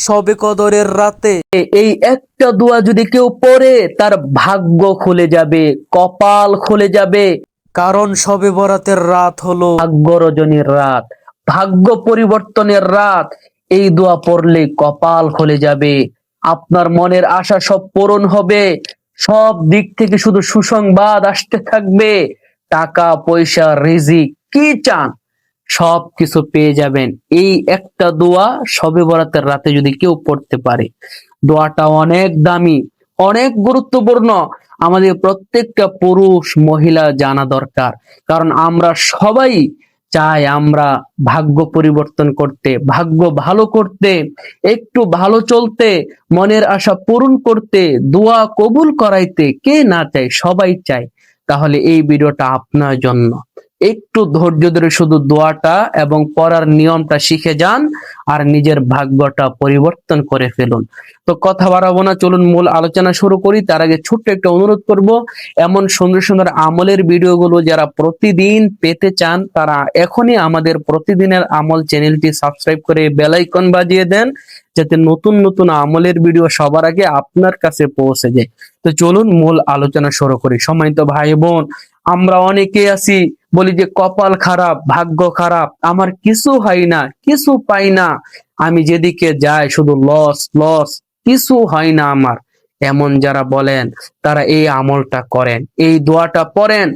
শবে কদরের রাতে এই একটা দোয়া যদি কেউ পড়ে তার ভাগ্য খুলে যাবে, কপাল খুলে যাবে। কারণ শবে বরাতের রাত হলো ভাগ্য রজনীর রাত, ভাগ্য পরিবর্তনের রাত। এই দোয়া পড়লে কপাল খুলে যাবে, আপনার মনের আশা সব পূরণ হবে, সব দিক থেকে শুধু সুসংবাদ আসতে থাকবে। টাকা পয়সা রিজিক কি চান সব কিছু পেয়ে যাবেন। এই একটা দোয়া শবে বরাতের রাতে যদি কেউ পড়তে পারে, দোয়াটা অনেক দামি, অনেক গুরুত্বপূর্ণ। আমাদের প্রত্যেকটা পুরুষ মহিলা জানা দরকার, কারণ আমরা সবাই চাই আমরা ভাগ্য পরিবর্তন করতে, ভাগ্য ভালো করতে, একটু ভালো চলতে, মনের আশা পূরণ করতে, দোয়া কবুল করাইতে। কে না চায়? সবাই চায়। তাহলে এই ভিডিওটা আপনার জন্য। একটু ধৈর্য ধরে শুধু দোয়াটা এবং পড়ার নিয়মটা শিখে যান, আর নিজের ভাগ্যটা পরিবর্তন করে ফেলুন। তো কথা বাড়াবো না, চলুন মূল আলোচনা শুরু করি। তার আগে ছোট্ট একটা অনুরোধ করব, এমন সুন্দর সুন্দর আমলের ভিডিওগুলো যারা প্রতিদিন পেতে চান তারা এখনই আমাদের প্রতিদিনের আমল চ্যানেলটি সাবস্ক্রাইব করে বেল আইকন বাজিয়ে দেন, যাতে নতুন নতুন আমলের ভিডিও সবার আগে আপনার কাছে পৌঁছে যায়। তো চলুন মূল আলোচনা শুরু করি। সম্মানিত ভাই বোন, আমরা অনেকে আছি বলি যে কপাল খারাপ, ভাগ্য খারাপ, আমার কিছু হয় না, কিছু পাই না, আমি যেদিকে যাই শুধু লস লস, কিছু হয় না আমার। এমন যারা বলেন তারা এই আমলটা করেন, এই দোয়াটা পড়েন।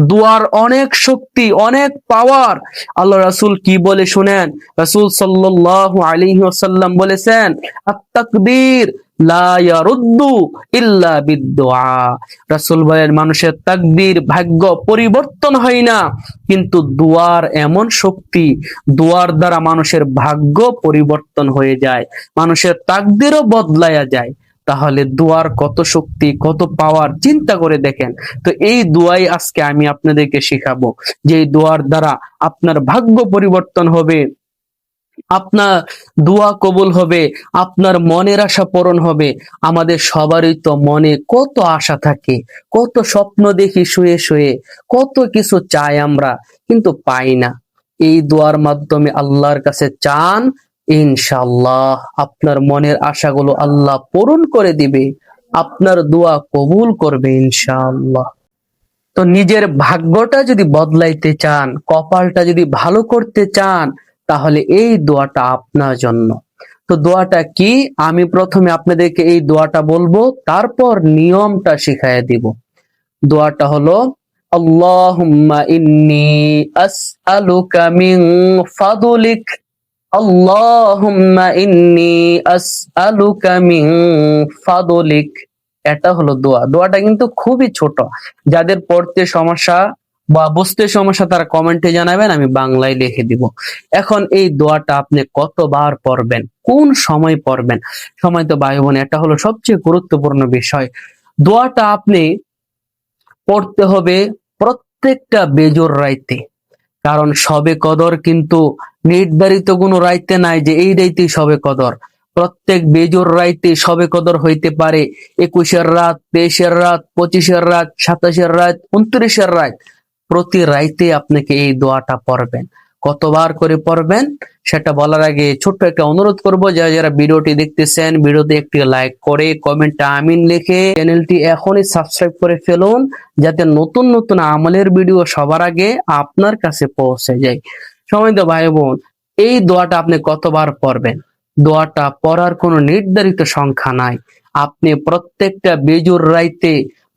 দোয়ার অনেক শক্তি, অনেক পাওয়ার। আল্লাহ রাসূল কি বলে শুনেন। রাসূল সাল্লাল্লাহু আলাইহি ওয়াসাল্লাম বলেছেন, আত-তাকবীর লা ইয়ারুদ্দু ইল্লা বিদ-দুআ। রাসূল বলেন, মানুষের তাকদীর, ভাগ্য পরিবর্তন হয় না, কিন্তু দুয়ার এমন শক্তি, দুয়ার দ্বারা মানুষের ভাগ্য পরিবর্তন হয়ে যায়, মানুষের তাকদীরও বদলায়া যায়। তাহলে দুয়ার কত শক্তি, কত পাওয়ার চিন্তা করে দেখেন। তো এই দুয়াই আজকে আমি আপনাদেরকে শেখাবো, যে এই দুয়ার দ্বারা আপনার ভাগ্য পরিবর্তন হবে, আপনার দোয়া কবুল হবে, আপনার মনের আশা পূরণ হবে। আমাদের সবারই তো মনে কত আশা থাকে, কত স্বপ্ন দেখি শুয়ে শুয়ে, কত কিছু চাই আমরা, কিন্তু পাই না। এই দোয়ার মাধ্যমে আল্লাহর কাছে চান, ইনশাআল্লাহ আপনার মনের আশাগুলো আল্লাহ পূরণ করে দিবে, আপনার দোয়া কবুল করবে ইনশাআল্লাহ। তো নিজের ভাগ্যটা যদি বদলাইতে চান, কপালটা যদি ভালো করতে চান, তাহলে এই দোয়াটা আপনার জন্য। তো দোয়াটা কি, আমি প্রথমে আপনাদেরকে এই দোয়াটা বলবো, তারপর নিয়মটা শিখাইয়া দিব। দোয়াটা হলো, আল্লাহুম্মা ইন্নী আসআলুকা মিন ফাদলিক, আল্লাহুম্মা ইন্নী আসআলুকা মিন ফাদলিক। এটা হলো দোয়া। দোয়াটা কিন্তু খুবই ছোট। যাদের পড়তে সমস্যা বা বুঝতে সমস্যা তারা কমেন্টে জানাবেন, আমি বাংলায় লিখে দিব। এখন এই দোয়াটা আপনি কতবার পড়বেন, কোন সময় পড়বেন? সময় তো ভাই বোন, এটা হলো সবচেয়ে গুরুত্বপূর্ণ বিষয়। দোয়াটা আপনি পড়তে হবে প্রত্যেকটা বেজোর রাইতে। কারণ শবে কদর কিন্তু নির্ধারিত কোনো রাইতে নাই যে এই রাইতেই শবে কদর। প্রত্যেক বেজোর রাইতে শবে কদর হইতে পারে 21-এর রাত, 23-এর রাত, 25-এর রাত, 27-এর রাত, 29-এর রাত। প্রতি রাইতে আপনাকে এই দোয়াটা পড়বেন। কতবার করে পড়বেন সেটা বলার আগে ছোট্ট একটা অনুরোধ করব, যারা যারা ভিডিওটি দেখতেছেন, ভিডিওতে একটি লাইক করে কমেন্টে আমিন লিখে চ্যানেলটি এখনই সাবস্ক্রাইব করে ফেলুন, যাতে নতুন নতুন আমলের ভিডিও সবার আগে আপনার কাছে পৌঁছে যায়। সম্মানিত ভাই বোন, এই দোয়াটা আপনি কতবার পড়বেন? দোয়াটা পড়ার কোনো নির্ধারিত সংখ্যা নাই। আপনি প্রত্যেকটা বেজুর রাইতে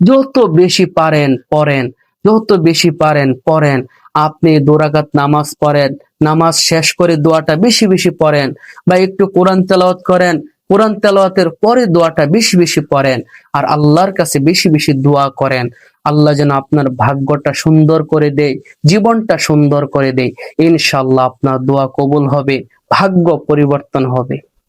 যত বেশি পারেন পড়েন, যত বেশি পারেন পড়েন। আপনি 2 রাকাত নামাজ পড়েন, নামাজ শেষ করে দোয়াটা বেশি বেশি পড়েন, বা একটু কোরআন তেলাওয়াত করেন, কোরআন তেলাওয়াতের পরে দোয়াটা বেশি বেশি পড়েন, আর আল্লাহর কাছে বেশি বেশি দোয়া করেন। আল্লাহ যেন আপনার ভাগ্যটা সুন্দর করে দেয়, জীবনটা সুন্দর করে দেয়। ইনশাআল্লাহ আপনার দোয়া কবুল হবে, ভাগ্য পরিবর্তন হবে।